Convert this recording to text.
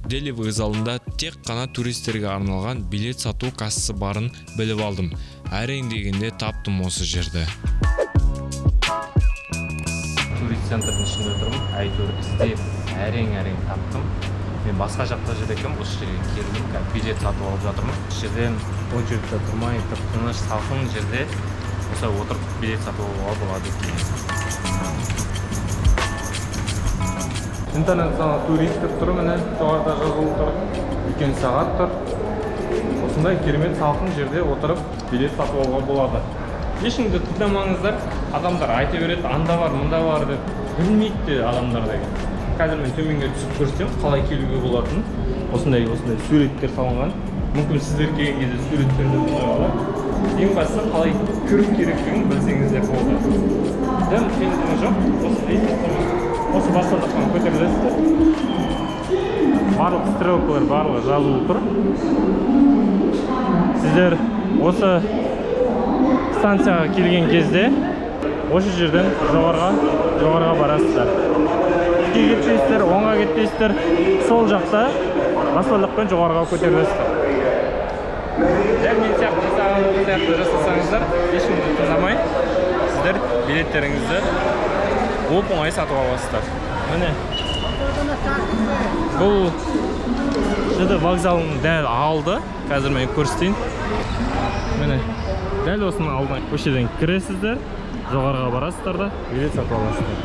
Дели вокзалында тек қана туристерге арналған билет сатуу кассасы барын біліп алдым. Әрең дегенде таптым осы жерді. Турист центрдің ішінде отырмын. Әйтеуір іздеп әрең таптым. Мен басқа жақта жүр екенмін, осы жерге келдім, билет сатып алып жатырмын. Осы жерден очередьте тұрмай, тыныш салқын жерде осылай отырып билет сатып алуға болады екен. Интернационал турист деп тұр, міне жоғарыда жазылып тұр. Үлкен сағат тұр. Осындай керемет салқын жерде отырып билет сатып алуға болады. Ешкімді тыңдамаңыздар, адамдар айта береді, анда бар, мұнда бар деп. Білмейді адамдар деген. Қазір мен төменге түсіп көрсем, қалай келуге болатын. Осындай суреттер салынған. Мүмкін сіздер келген кезде суреттерді бұлай. Ең бастысы қалай көру керектігін білсеңіздер болды. Дәм қиындығы жоқ. Осы баспалдақтан көтерілесіздер. Барлық стрелкалар барлығы жазылып тұр. Сіздер осы станцияға келген кезде осы жерден жоғарыға барасыздар. Үстіге кетпейсіздер, оңға кетпейсіздер. Сол жақта баспалдақпен жоғарыға көтерілесіздер. Дәл мен сияқты жасасаңыздар, ешкімді тыңдамай, сіздер билеттеріңізді оп-оңай сатып аласыздар. Міне. Бұл ЖД вокзалының дәл алды. Қазір мен көрсетейін. Міне. Дәл осының алдына көшеден кіресіздер, жоғарыға барасыздар да билет сатып аласыздар.